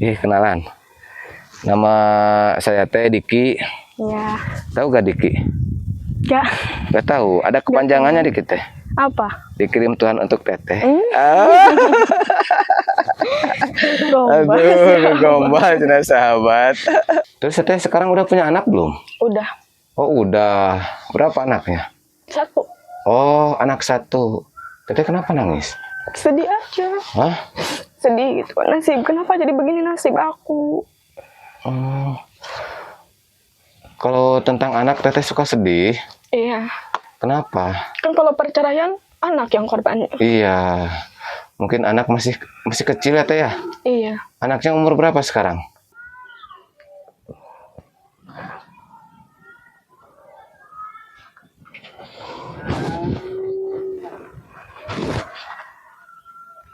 Kenalan. Nama saya Teh Diki. Iya. Tahu gak Diki? Gak. Gak tahu. Ada kepanjangannya Diki Teh. Apa? Dikirim Tuhan untuk Teteh. Gombal. Aduh, gombal cina sahabat. Terus Teteh sekarang udah punya anak belum? Udah. Oh udah. Berapa anaknya? 1. Oh anak 1. Teteh kenapa nangis? Sedih aja. Hah? Sedih gitu. Nasib. Kenapa jadi begini nasib aku? Oh. Kalau tentang anak Teteh suka sedih. Iya. Kenapa? Kan kalau perceraian anak yang korbannya. Iya. Mungkin anak masih kecil ya Teh ya? Iya. Anaknya umur berapa sekarang?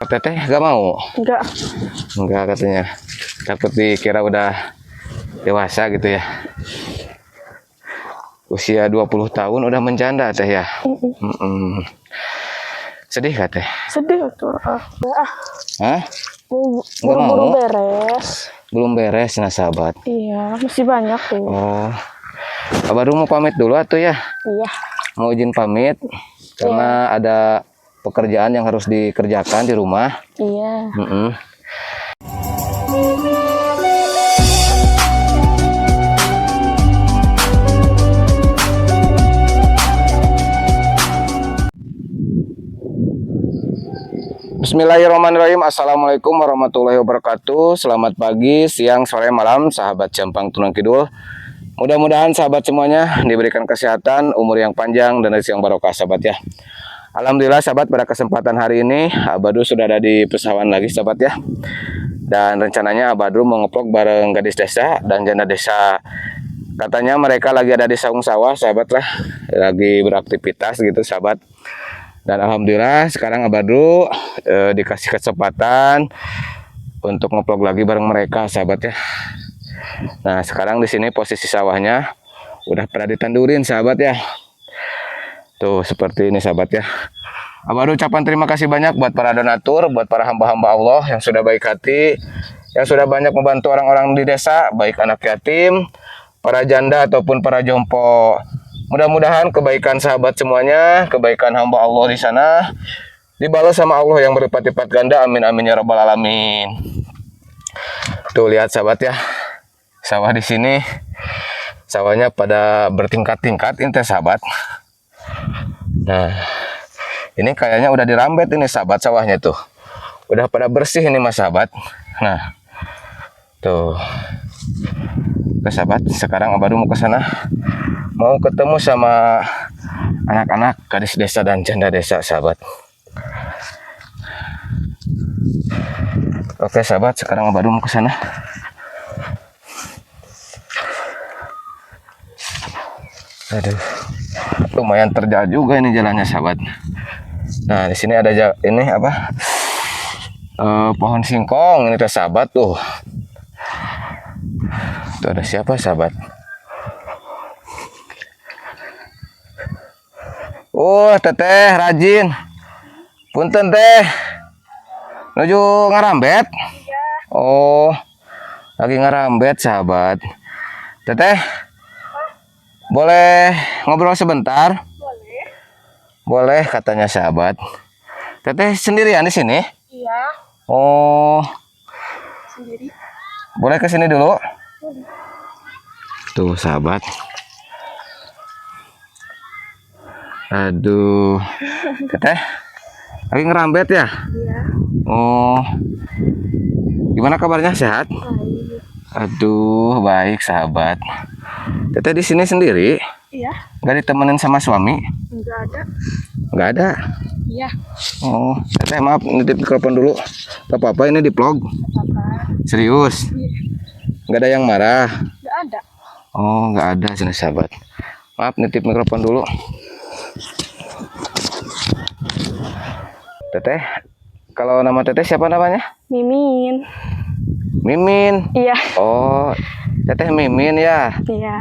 Teteh gak mau? Enggak katanya. Takut dikira udah dewasa gitu ya. Usia 20 tahun udah menjanda Teh ya. Sedih gak Teh? Sedih tuh. Hah? Buru-buru beres. Belum beres nah sahabat. Iya, masih banyak tuh. Oh. Baru mau pamit dulu atuh ya. Iya. Mau izin pamit karena ada pekerjaan yang harus dikerjakan di rumah. Iya. Bismillahirrahmanirrahim. Assalamualaikum warahmatullahi wabarakatuh. Selamat pagi, siang, sore, malam, sahabat Jampang Tunan Kidul. Mudah-mudahan sahabat semuanya diberikan kesehatan, umur yang panjang, dan rezeki yang barokah sahabat ya. Alhamdulillah sahabat, pada kesempatan hari ini Abadru sudah ada di Pesawan lagi sahabat ya. Dan rencananya Abadru mau ngeplog bareng gadis desa dan janda desa. Katanya mereka lagi ada di saung sawah sahabat lah, lagi beraktivitas gitu sahabat. Dan alhamdulillah sekarang Abadru dikasih kesempatan untuk ngeplog lagi bareng mereka sahabat ya. Nah sekarang di sini posisi sawahnya udah pada ditandurin sahabat ya. Tuh seperti ini sahabat ya. Abadru ucapan terima kasih banyak buat para donatur, buat para hamba-hamba Allah yang sudah baik hati, yang sudah banyak membantu orang-orang di desa, baik anak yatim, para janda ataupun para jompo. Mudah-mudahan kebaikan sahabat semuanya, kebaikan hamba Allah di sana dibalas sama Allah yang berlipat-lipat ganda. Amin amin ya rabbal alamin. Tuh lihat sahabat ya. Sawah di sini sawahnya pada bertingkat-tingkat ini sahabat. Nah, ini kayaknya udah dirambet ini sahabat sawahnya tuh. Udah pada bersih ini mas sahabat. Nah. Tuh. Oke sahabat, sekarang Abadru mau ke sana. Mau ketemu sama anak-anak gadis desa dan janda desa sahabat. Oke sahabat, sekarang Abadru mau ke sana. Aduh, lumayan terjal juga ini jalannya sahabat. Nah di sini ada ini apa? Pohon singkong ini tuh sahabat tuh. Tuh ada siapa sahabat? Oh teteh rajin. Punten teh. Nuju ngarambet? Iya. Oh, lagi ngarambet sahabat. Teteh. Boleh ngobrol sebentar? Boleh. Boleh katanya sahabat. Teteh sendirian di sini? Iya. Oh. Sendiri. Boleh ke sini dulu? Boleh. Tuh sahabat. Aduh. Teteh lagi ngerambet ya? Iya. Oh. Gimana kabarnya, sehat? Baik. Aduh, baik sahabat. Teteh di sini sendiri? Iya. Gak ditemenin sama suami? Enggak ada. Gak ada? Iya. Oh, teteh maaf, nitip mikrofon dulu. Gak apa-apa ini di vlog. Apa? Serius? Iya. Gak ada yang marah? Enggak ada. Oh, gak ada sini sahabat. Maaf, nitip mikrofon dulu. Teteh, kalau nama teteh siapa namanya? Mimin. Mimin. Iya. Oh, teteh Mimin ya. Iya.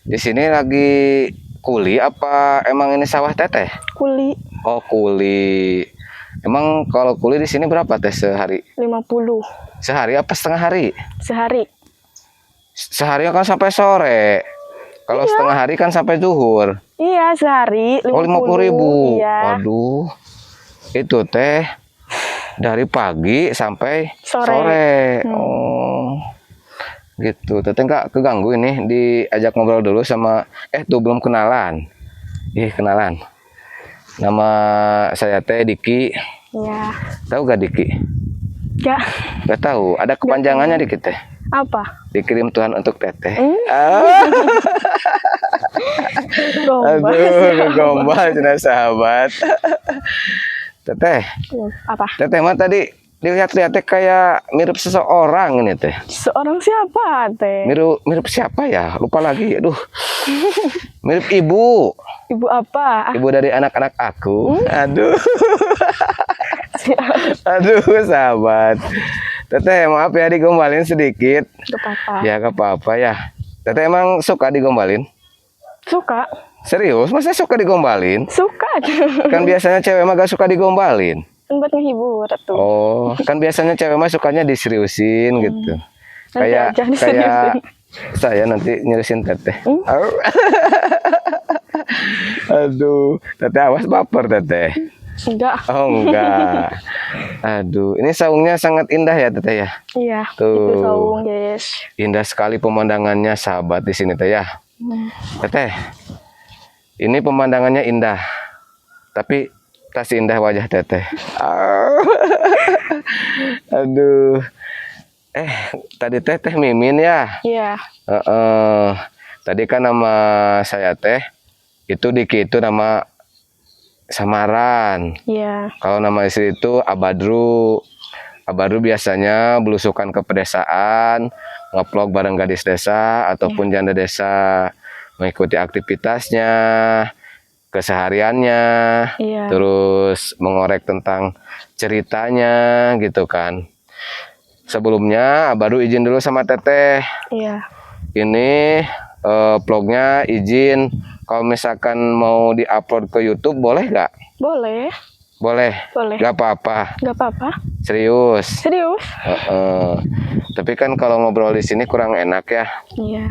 Di sini lagi kuli apa emang ini sawah teteh? Kuli. Oh, kuli. Emang kalau kuliah di sini berapa teh sehari? 50 Sehari apa setengah hari? sehari. Sehari kan sampai sore. Kalau setengah hari kan sampai zuhur. Iya, sehari 50. Oh, 50.000. Iya. Waduh. Itu teh dari pagi sampai Sore. sore. Oh. Gitu. Teteh nggak keganggu ini diajak ngobrol dulu sama tuh belum kenalan. Kenalan. Nama saya teh Diki. Iya. Tahu gak Diki? Ya. Gak tahu. Ada kepanjangannya Diki teh. Apa? Dikirim Tuhan untuk teteh. Gombal. Aduh, gombal cina sahabat. Teteh. Apa? Teteh mah tadi dilihat-lihat teh kayak mirip seseorang ini teh. Seorang siapa, Teh? Mirip siapa ya? Lupa lagi. Aduh. Mirip ibu. Ibu apa? Ibu dari anak-anak aku. Aduh. Aduh, sahabat. Teteh, maaf ya digombalin sedikit. Gak apa-apa. Ya, gak apa-apa ya. Teteh emang suka digombalin? Suka. Serius? Masa suka digombalin? Suka. Kan biasanya cewek mah gak suka digombalin. Kan buat ngehibur tuh. Oh, kan biasanya cewek mah sukanya diseriusin gitu. Nanti Kayak aja diseriusin. saya nanti nyeriusin teteh. Au. Aduh, teteh awas baper teteh. Enggak. Oh enggak. Aduh, ini saungnya sangat indah ya teteh ya. Iya. Tuh. Itu saung, guys. Indah sekali pemandangannya sahabat di sini teh ya. Teteh, ini pemandangannya indah, tapi tak seindah wajah teteh. Aduh, tadi teh Mimin ya. Iya. Tadi kan nama saya teh itu Diki, itu nama samaran. Iya. Kalau nama istri itu Abadru. Abadru biasanya belusukan ke pedesaan, ngeplog bareng gadis desa ataupun janda desa, mengikuti aktivitasnya, kesehariannya, Iya. terus mengorek tentang ceritanya gitu kan. Sebelumnya Abadru izin dulu sama teteh. Iya. Ini vlognya izin kalau misalkan mau diupload ke YouTube boleh nggak? Boleh. Boleh. Boleh. Gak apa-apa. Gak apa-apa. Serius. Serius? Tapi kan kalau ngobrol di sini kurang enak ya. Iya.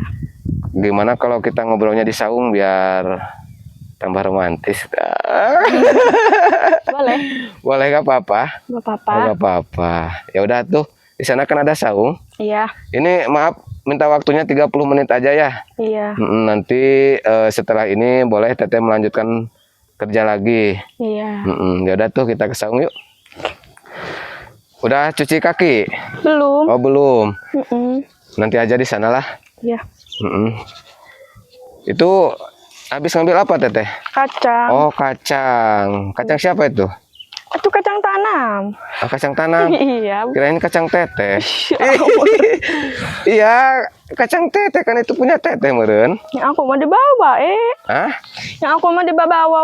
Gimana kalau kita ngobrolnya di saung biar tambah romantis? Boleh. Boleh gak apa-apa? Gak apa-apa. Gak apa-apa. Ya udah tuh. Di sana kan ada saung. Iya. Ini maaf minta waktunya 30 menit aja ya. Iya. Nanti setelah ini boleh teteh melanjutkan kerja lagi. Iya. Ya udah tuh kita ke saung yuk. Udah cuci kaki? Belum. Oh belum. Mm-mm. Nanti aja di sana lah. Iya. Itu habis ngambil apa teteh? Kacang. Oh kacang. Kacang siapa itu? Itu kacang tanam. Kacang tanam. Iya. Kirain kacang teteh. Iya, kacang teteh kan itu punya teteh meren. Yang aku mau dibawa, Hah? Yang aku mau dibawa,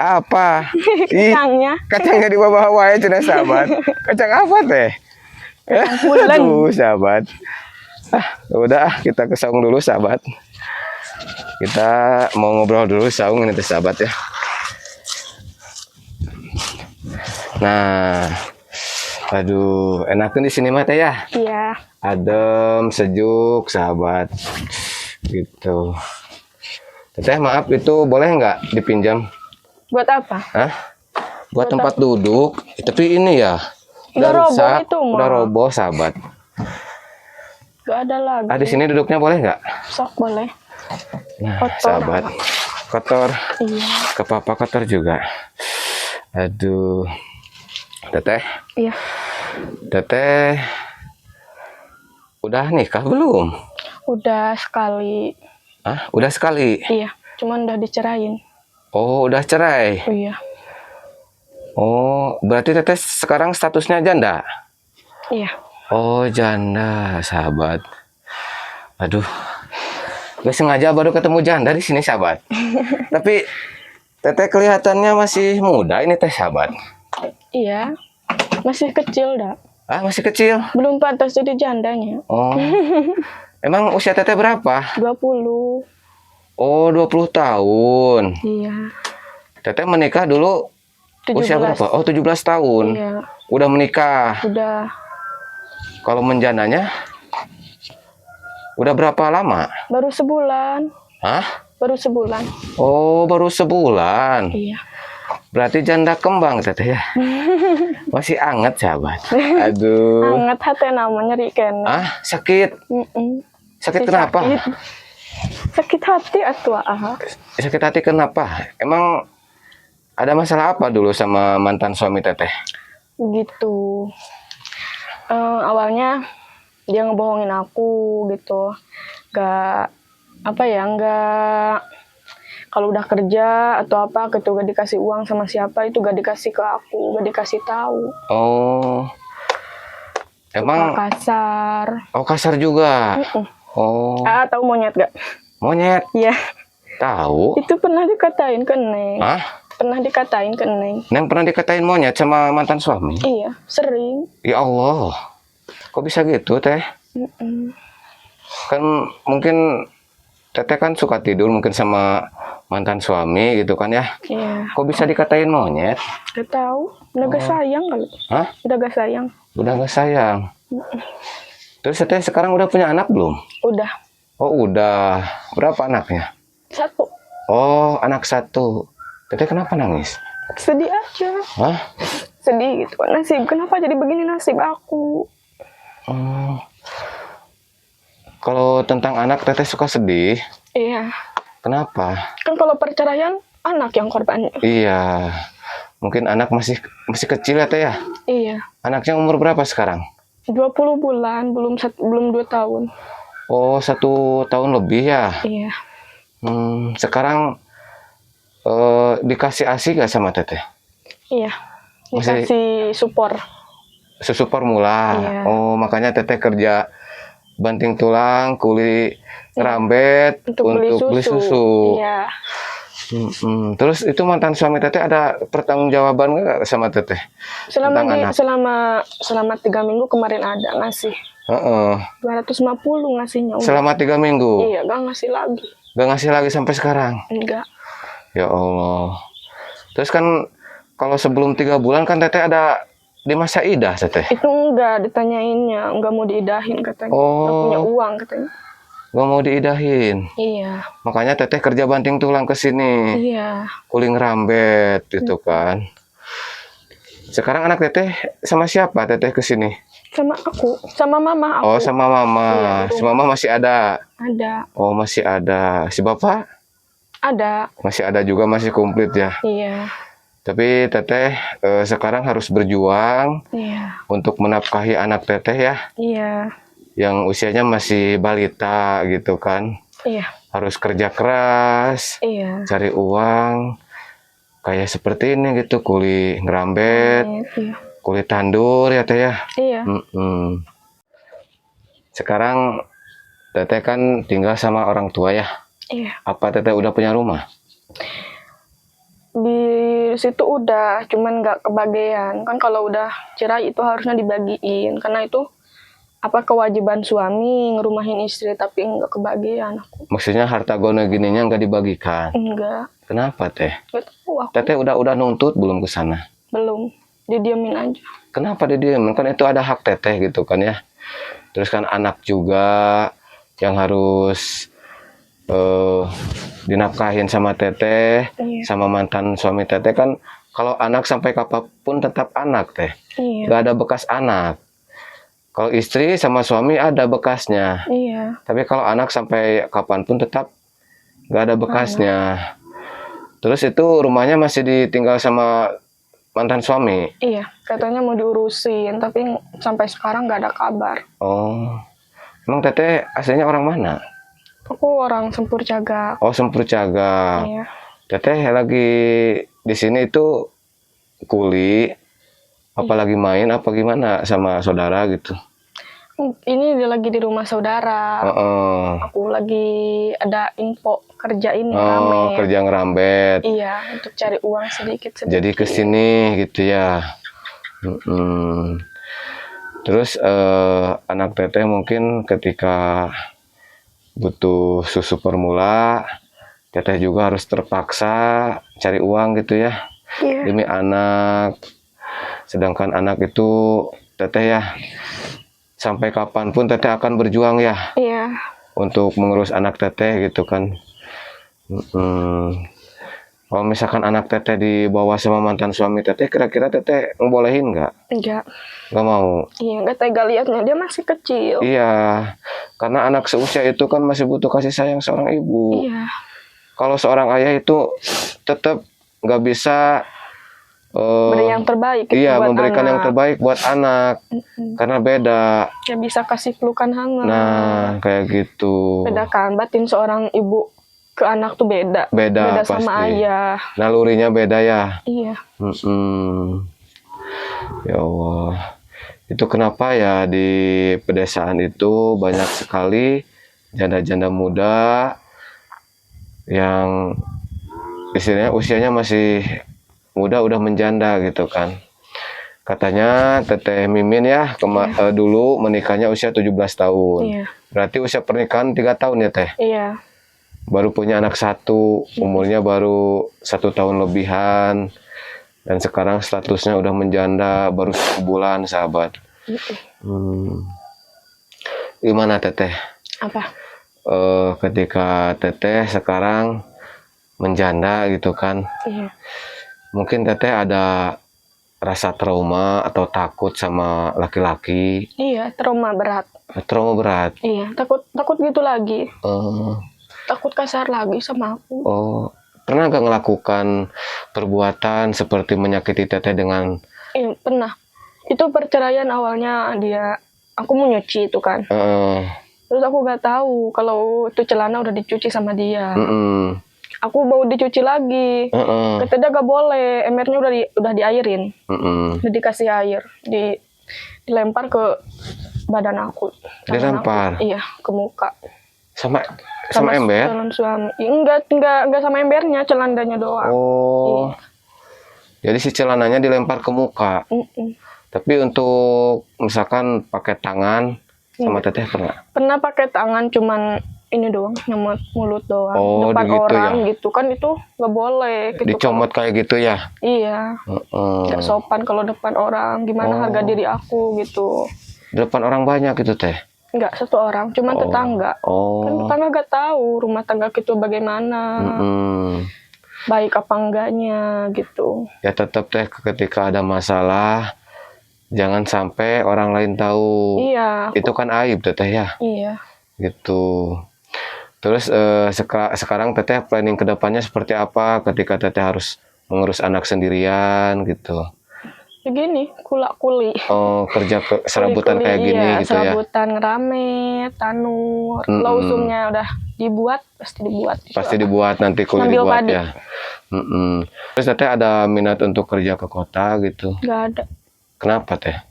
Apa? Ih, Kacangnya. kacangnya di bawah wae cenah sahabat. Kacang apa teh? Pulen. Aduh, sahabat. Udah kita ke saung dulu sahabat. Kita mau ngobrol dulu saung ini teh sahabat ya. Nah, aduh, enakan di sini mah teh ya. Iya. Adem, sejuk, sahabat. Gitu. Teteh maaf itu boleh nggak dipinjam? Buat apa? Hah? Buat tempat duduk. Tapi ini ya. Udah roboh rusak, itu, Ma. udah roboh sahabat. Gak ada lagi. Di sini duduknya boleh nggak? Sok boleh. Nah, Kotor. sahabat. Kotor. Iya. Ke papa kotor juga. Aduh. Teteh. Iya. Teteh. Udah nikah belum? Udah sekali. Udah sekali. Iya. Cuman udah dicerain. Oh, udah cerai. Iya. Oh, berarti teteh sekarang statusnya janda? Iya. Oh, janda, sahabat. Aduh. Gak sengaja baru ketemu janda di sini, sahabat. Tapi teteh kelihatannya masih muda ini teh, sahabat. Iya. Masih kecil dah. Masih kecil. Belum pantas jadi jandanya. Oh. Emang usia teteh berapa? 20. Oh, 20 tahun. Iya. Teteh menikah dulu Usia 17. berapa? Oh, 17 tahun. Iya, Udah menikah. udah Kalau menjananya udah berapa lama? baru sebulan. Hah? Baru sebulan. Oh, baru sebulan. Iya. Berarti janda kembang teteh ya. Masih anget sahabat. Aduh. Hangat hati namanya nyeri kene. Ah, sakit. Sakit kenapa? Sakit hati atuh Sakit hati kenapa? Emang ada masalah apa dulu sama mantan suami teteh? gitu. Awalnya dia ngebohongin aku gitu. Gak apa ya, gak kalau udah kerja atau apa gitu gak dikasih uang sama siapa itu gak dikasih ke aku, gak dikasih tahu. Oh. Emang Kasar. oh kasar juga. Oh. Tahu monyet gak? Monyet. Iya. Tahu. Itu pernah dikatain ke Neng. Hah? Pernah dikatain ke Neng. Neng pernah dikatain monyet sama mantan suami? Iya, sering. Ya Allah. Kok bisa gitu, Teh? Kan mungkin Teteh kan suka tidur mungkin sama mantan suami gitu kan ya. Iya. Kok bisa dikatain monyet? Gak tahu. Udah gak sayang kali. Hah? Udah gak sayang. Udah gak sayang. Terus Teteh sekarang udah punya anak belum? Udah. Oh udah. Berapa anaknya? 1. Oh anak 1. Teteh kenapa nangis? Sedih aja. Hah? Sedih gitu. Nasib. Kenapa jadi begini nasib aku? Oh. Kalau tentang anak Teteh suka sedih. Iya. Kenapa? Kan kalau perceraian anak yang korbannya. Iya. Mungkin anak masih kecil ya Teh ya? Iya. Anaknya umur berapa sekarang? 20 bulan, belum 2 tahun. Oh, 1 tahun lebih ya? Iya. Sekarang dikasih ASI gak sama Teteh? Iya. Masih- Dikasih support. Susu formula. Iya. Oh, makanya Teteh kerja banting tulang, kuli rambet Untuk beli susu. Iya. Terus itu mantan suami Teteh ada pertanggungjawaban nggak sama Teteh? Selama Tentang anak. selama 3 minggu kemarin ada ngasih. Heeh. 250 ngasihnya. Udah. Selama 3 minggu. Iya, gak ngasih lagi. Gak ngasih lagi sampai sekarang. Enggak. Ya Allah. Terus kan kalau sebelum 3 bulan kan Teteh ada di masa idah Teteh. Itu enggak ditanyainnya, enggak mau diidahin katanya. Oh. Enggak punya uang katanya. Gak mau diidahin. Iya. Makanya Teteh kerja banting tulang ke sini. Iya. Kuling rambet gitu kan. Sekarang anak Teteh sama siapa Teteh ke sini? Sama aku, sama mama aku. Oh, sama mama. Iya, Si mama masih ada. Ada. Oh, masih ada. Si bapak Ada. masih ada juga, masih komplit ya. Iya. Tapi Teteh sekarang harus berjuang Iya. untuk menafkahi anak Teteh ya, Iya. yang usianya masih balita gitu kan. Iya. Harus kerja keras, Iya. cari uang. Kayak seperti ini gitu, kuli ngerambet, Iya. kuli tandur ya Teh ya. Iya. Sekarang Teteh kan tinggal sama orang tua ya. Iya. Apa Teteh udah punya rumah? Di situ udah, cuman nggak kebagian. Kan kalau udah cerai itu harusnya dibagiin, karena itu apa kewajiban suami ngerumahin istri, tapi nggak kebagian aku. Maksudnya harta gono gininya nggak dibagikan. Enggak. Kenapa Teh? Nggak tahu aku. Teteh udah nuntut belum ke sana? Belum. Didiemin aja. Kenapa didiemin? Kan itu ada hak Teteh gitu kan ya. Terus kan anak juga yang harus dinafkahin sama Teteh, Iya. sama mantan suami Teteh kan. Kalau anak sampai kapanpun tetap anak Teh. Iya. Gak ada bekas anak. Kalau istri sama suami ada bekasnya. Iya. Tapi kalau anak sampai kapanpun tetap gak ada bekasnya. Terus itu rumahnya masih ditinggal sama mantan suami. Iya. Katanya mau diurusin, tapi sampai sekarang nggak ada kabar. Oh, emang Teteh aslinya orang mana? Aku orang Sempur Cagak. Oh, Sempur Cagak. Iya. Teteh lagi di sini itu kuli, apalagi main apa gimana sama saudara gitu. Ini dia lagi di rumah saudara. Aku lagi ada info kerja ini rame. Kerja ngerambet. Iya, untuk cari uang sedikit-sedikit. Jadi ke sini gitu ya. Terus anak Teteh mungkin ketika butuh susu formula, Teteh juga harus terpaksa cari uang gitu ya. Iya. demi anak. Sedangkan anak itu teteh ya, sampai kapanpun teteh akan berjuang ya Iya. untuk mengurus anak teteh gitu kan. Mm-mm. Kalau misalkan anak teteh dibawa sama mantan suami teteh, kira-kira teteh ngebolehin nggak? Enggak. Nggak mau. Iya, nggak tega liatnya, dia masih kecil. Iya, karena anak seusia itu kan masih butuh kasih sayang seorang ibu. Iya. Kalau seorang ayah itu tetap nggak bisa Beri yang terbaik gitu iya, buat memberikan yang anak. terbaik buat anak, karena beda. Ya bisa kasih pelukan hangat. Nah, kayak gitu. Beda kan, batin seorang ibu ke anak tuh beda. Beda sama pasti. ayah. Nalurinya beda ya. Iya. Mm-mm. Ya Allah. Itu kenapa ya di pedesaan itu banyak sekali janda-janda muda yang istilahnya usianya masih muda udah menjanda gitu kan. Katanya Teteh Mimin ya dulu menikahnya usia 17 tahun. Iya. Berarti usia pernikahan 3 tahun ya Teh? Iya. Baru punya anak satu, umurnya baru 1 tahun lebihan. Dan sekarang statusnya udah menjanda baru 1 bulan sahabat. Gimana Teteh? Apa? Ketika Teteh sekarang menjanda gitu kan, Iya. mungkin Teteh ada rasa trauma atau takut sama laki-laki, Iya, trauma berat. trauma berat. Iya, takut gitu lagi. Eh, Takut kasar lagi sama aku. oh, pernah gak melakukan perbuatan seperti menyakiti Teteh dengan Iya, pernah. Itu perceraian awalnya aku mau nyuci itu kan. Terus aku gak tahu kalau itu celana udah dicuci sama dia. Aku mau dicuci lagi. Kata dia gak boleh, embernya udah diairin. Udah dikasih air, dilempar ke badan aku. Dilempar? Iya, ke muka. Sama ember? Calon suami. Enggak sama embernya, celananya doang. Oh. Jadi si celananya dilempar ke muka. Tapi untuk misalkan pakai tangan sama Teteh pernah? Pernah pakai tangan, cuman ini doang, nyemot mulut doang. Oh, depan gitu orang ya? gitu kan, itu nggak boleh. Gitu, Dicomot kayak gitu ya? Iya. Nggak sopan kalau depan orang. Gimana harga diri aku gitu. Depan orang banyak gitu Teh? Nggak, 1 orang, cuman tetangga. Kan tetangga nggak tahu rumah tangga gitu bagaimana. Baik apa enggaknya gitu. Ya tetap Teh, ketika ada masalah jangan sampai orang lain tahu. Iya. Itu kan aib Teteh ya? Iya. Gitu. Terus sekarang Teteh planning ke depannya seperti apa ketika Teteh harus mengurus anak sendirian gitu? Begini, kulak-kuli. Oh, kerja serabutan kayak gini iya, gitu ya? serabutan ngerame, tanur. Kalau usumnya udah dibuat, pasti dibuat. Pasti dibuat, nanti kulit Ngambil dibuat padi. ya? Terus Teteh ada minat untuk kerja ke kota gitu? Nggak ada. Kenapa Teh?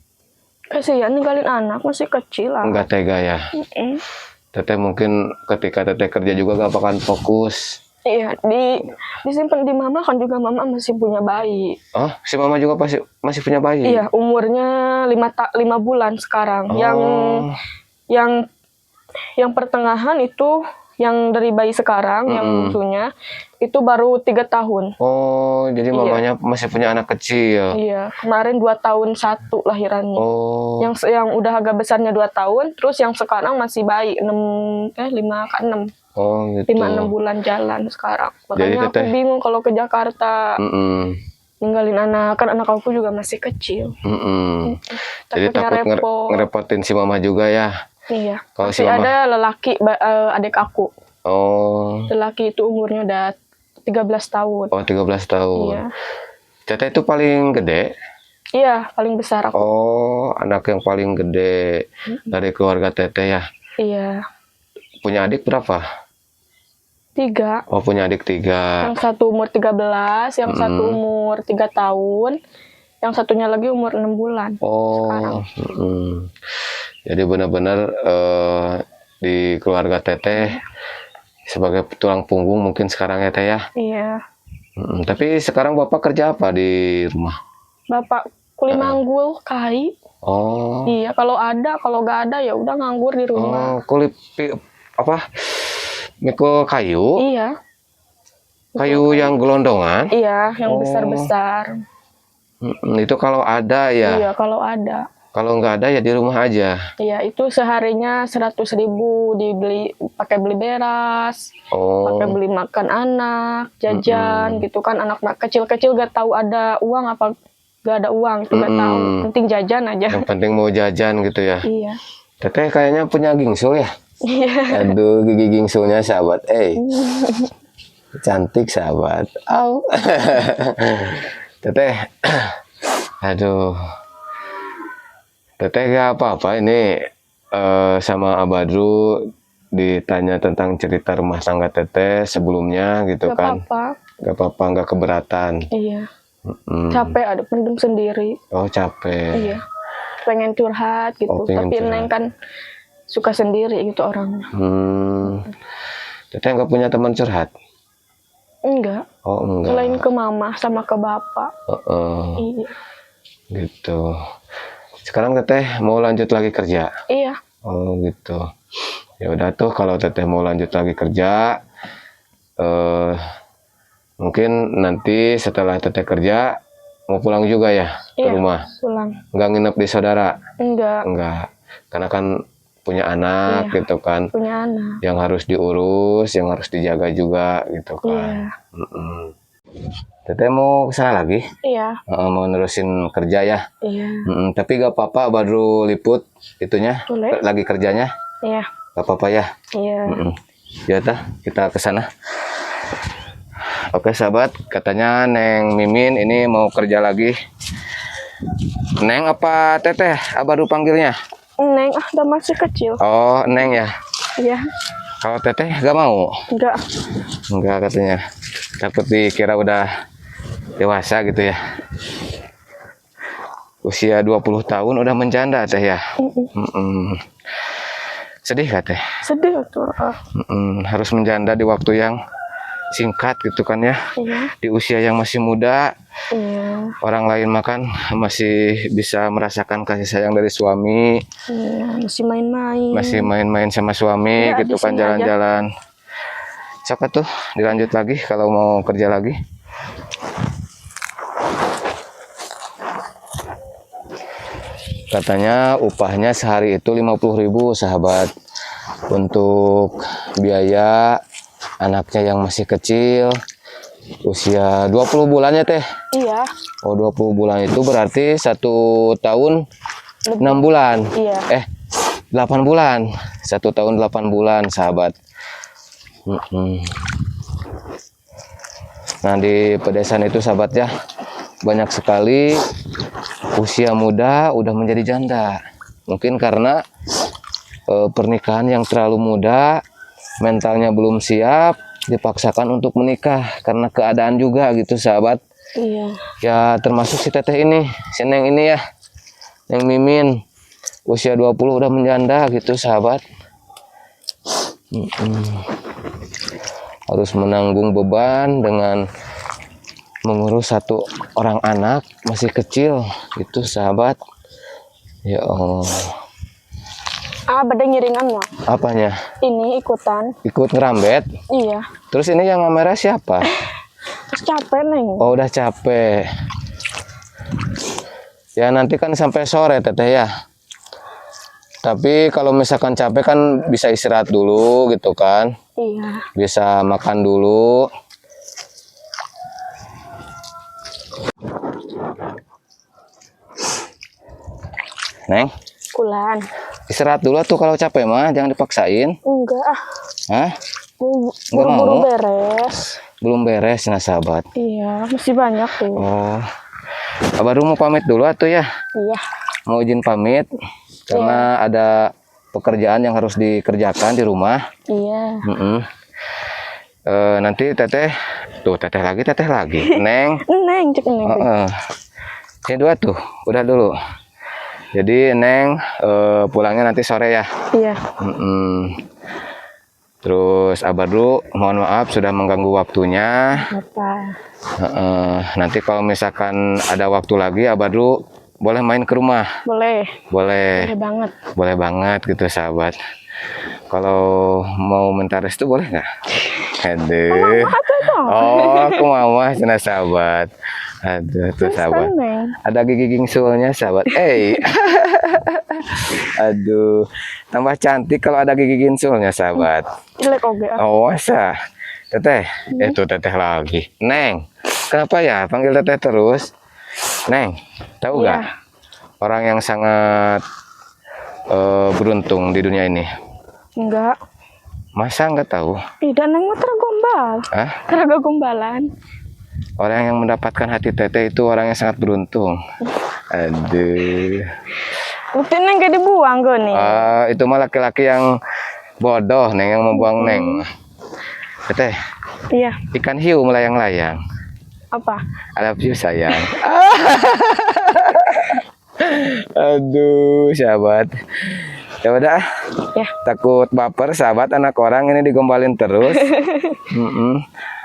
Kasihan ninggalin anak, masih kecil lah. Nggak tega ya? Teteh mungkin ketika Teteh kerja juga gak bakalan fokus. Iya, disimpan di mama kan, juga mama masih punya bayi. Oh, si mama juga masih punya bayi? Iya, umurnya 5 bulan sekarang. Oh. Yang pertengahan itu, yang dari bayi sekarang, yang bungsunya, itu baru 3 tahun. Oh, jadi mamanya masih punya anak kecil. Iya, kemarin 2 tahun 1 lahirannya. Oh. Yang udah agak besarnya 2 tahun, terus yang sekarang masih bayi 5 ke 6. Oh, gitu. 5-6 bulan jalan sekarang. Makanya Jadi, aku bingung kalau ke Jakarta. Ninggalin anak, kan anak aku juga masih kecil. Jadi takut ngerepotin si mama juga ya? Iya. Kalau masih si mama... ada lelaki, adik aku. Oh. Lelaki itu umurnya udah 13 tahun. Oh, 13 tahun. Iya. Teteh itu paling gede? Iya, paling besar aku. Oh, anak yang paling gede dari keluarga Teteh ya? Iya. Punya adik berapa? 3. Oh, punya adik 3. Yang satu umur 13, yang satu umur 3 tahun, yang satunya lagi umur 6 bulan. Oh, jadi benar-benar di keluarga Teteh sebagai tulang punggung mungkin sekarang ya Teh ya? Iya. Tapi sekarang Bapak kerja apa di rumah? Bapak kuli manggul kai. Oh. Iya, kalau nggak ada ya udah nganggur di rumah. Oh, kulit apa? Mikul kayu? Iya. Kayu yang gelondongan? Iya, yang Oh. besar-besar. Itu kalau ada ya. Iya, kalau ada. Kalau nggak ada ya di rumah aja. Iya, itu seharinya 100.000 dibeli, pakai beli beras, pakai Oh. beli makan anak, jajan gitu kan. Anak kecil-kecil gak tahu ada uang apa gak ada uang, itu gak tahu. Penting jajan aja. Yang penting mau jajan gitu ya. Iya. Teteh kayaknya punya gingsul ya. Iya. Aduh, gigi gingsulnya sahabat. Cantik sahabat. Au. Teteh. Aduh. Teteh gak apa-apa ini sama Abadru ditanya tentang cerita rumah tangga Teteh sebelumnya gitu Gak kan. apa-apa. Gak apa-apa, gak keberatan. Iya. Capek ada pendem sendiri. Oh, capek. Iya. Pengen curhat gitu. Oh, pengen Tapi curhat. Neng kan suka sendiri gitu orangnya. Teteh nggak punya teman curhat? Enggak. Oh, enggak. Selain ke mama sama ke bapak. Iya. Gitu. Sekarang Teteh mau lanjut lagi kerja? Iya. Oh, gitu. Ya udah tuh kalau Teteh mau lanjut lagi kerja, mungkin nanti setelah Teteh kerja mau pulang juga ya ke Iya, rumah? pulang. Nggak nginep di saudara? Enggak. Enggak. Karena kan punya anak gitu kan, Punya anak. yang harus diurus, yang harus dijaga juga gitu Iya. kan. Teteh mau kesana lagi? Iya. Mau nerusin kerja ya? Iya. Tapi gak apa-apa baru liput itunya, Boleh. lagi kerjanya, Iya. gak apa-apa ya? Iya. Ya tah, kita kesana. Oke sahabat, katanya Neng Mimin ini mau kerja lagi. Neng apa Teteh? Abadu panggilnya? Neng, udah masih kecil. Oh, Neng ya. Iya. Kalau Teteh gak mau? Enggak. Enggak katanya. Takut dikira udah dewasa gitu ya. Usia 20 tahun udah menjanda Teh ya. Sedih gak Teh? Sedih tuh. Harus menjanda di waktu yang singkat gitu kan ya. Iya. Di usia yang masih muda. Iya. Orang lain makan masih bisa merasakan kasih sayang dari suami. Iya. Masih main-main. Masih main-main sama suami Enggak, gitu di kan, sini aja. jalan-jalan. Siapa tuh dilanjut lagi kalau mau kerja lagi. Katanya upahnya sehari itu 50.000 sahabat. Untuk biaya anaknya yang masih kecil, usia 20 bulan ya Teh. Iya. Oh, 20 bulan itu berarti 1 tahun 6 bulan. Iya. 8 bulan. 1 tahun 8 bulan sahabat. Nah, di pedesaan itu sahabat ya, banyak sekali usia muda udah menjadi janda. Mungkin karena pernikahan yang terlalu muda, mentalnya belum siap, dipaksakan untuk menikah karena keadaan juga gitu sahabat. Iya. Ya termasuk si Teteh ini, si Neng ini ya, Neng Mimin, usia 20 udah menjanda gitu sahabat. Harus menanggung beban dengan mengurus 1 orang anak masih kecil gitu sahabat. Ya Allah. Beda ngiringan mah. Apanya? Ini ikutan. Ikut ngerambet? Iya. Terus ini yang ngamera siapa? Terus capek Neng. Oh, udah capek. Ya nanti kan sampai sore Teteh ya. Tapi kalau misalkan capek kan bisa istirahat dulu gitu kan. Iya. Bisa makan dulu. Neng, Kulan. istirahat dulu tuh kalau capek mah, jangan dipaksain. Enggak Hah? Buru-buru mau? beres. Belum beres nah sahabat. Iya, masih banyak tuh. Oh. Baru mau pamit dulu atuh ya. Iya. Mau izin pamit karena ada pekerjaan yang harus dikerjakan di rumah. Iya. Nanti Teteh lagi. Neng. Neng, cek Neng. Ini 2 tuh, udah dulu. Jadi Neng pulangnya nanti sore ya. Iya. Terus Abadru mohon maaf sudah mengganggu waktunya. Apa? Nanti kalau misalkan ada waktu lagi Abadru boleh main ke rumah. Boleh. Boleh. Boleh banget. Boleh banget gitu sahabat. Kalau mau minta restu boleh nggak? Aduh. Apa itu? Oh, aku mama cina sahabat. Aduh, tuh sahabat. Neng. Ada gigi gingsulnya sahabat. Aduh, tambah cantik kalau ada gigi gingsulnya sahabat. Jelek oge. Oh, masa? Teteh, itu teteh lagi. Neng, kenapa ya panggil teteh terus? Neng, tahu Iya. nggak orang yang sangat beruntung di dunia ini? Enggak. Masa nggak tahu? Tidak, Neng mah tergombal. Hah? Teraga gombalan. Orang yang mendapatkan hati teteh itu orang yang sangat beruntung. Aduh. Bukti Neng gak dibuang gue nih. Itu mah laki-laki yang bodoh, Neng, yang membuang Neng. Teteh, Iya. ikan hiu melayang-layang. Apa? I love you sayang. Aduh, sahabat. Ya udah, Ya. takut baper sahabat anak orang ini digombalin terus.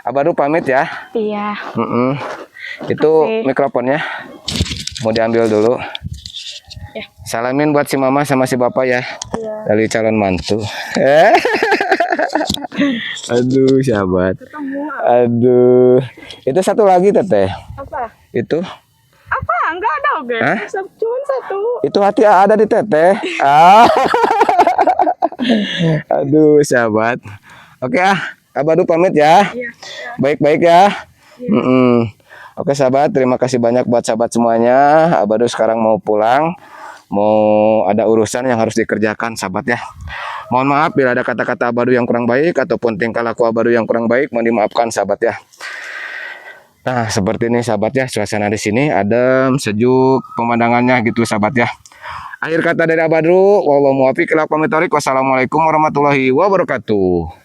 Abadu pamit ya. Iya. Itu Makasih. mikrofonnya mau diambil dulu. Ya. Salamin buat si mama sama si bapak ya. Iya. Dari calon mantu. Aduh, sahabat. Aduh. Itu satu lagi teteh. Apa? Itu. Apa? Enggak ada oge. Hah? Cuma satu. Itu hati ada di teteh. Aduh, sahabat. Oke Abadu pamit ya. Iya. Baik-baik ya. Oke sahabat, terima kasih banyak buat sahabat semuanya. Abadu sekarang mau pulang. Mau ada urusan yang harus dikerjakan sahabat ya. Mohon maaf bila ada kata-kata Abadu yang kurang baik ataupun tingkah laku Abadu yang kurang baik, mohon dimaafkan sahabat ya. Nah, seperti ini sahabat ya, suasana di sini adem, sejuk, pemandangannya gitu sahabat ya. Akhir kata dari Abadu, wallahu muwaffiq ila aqwamit thoriq. Wassalamualaikum warahmatullahi wabarakatuh.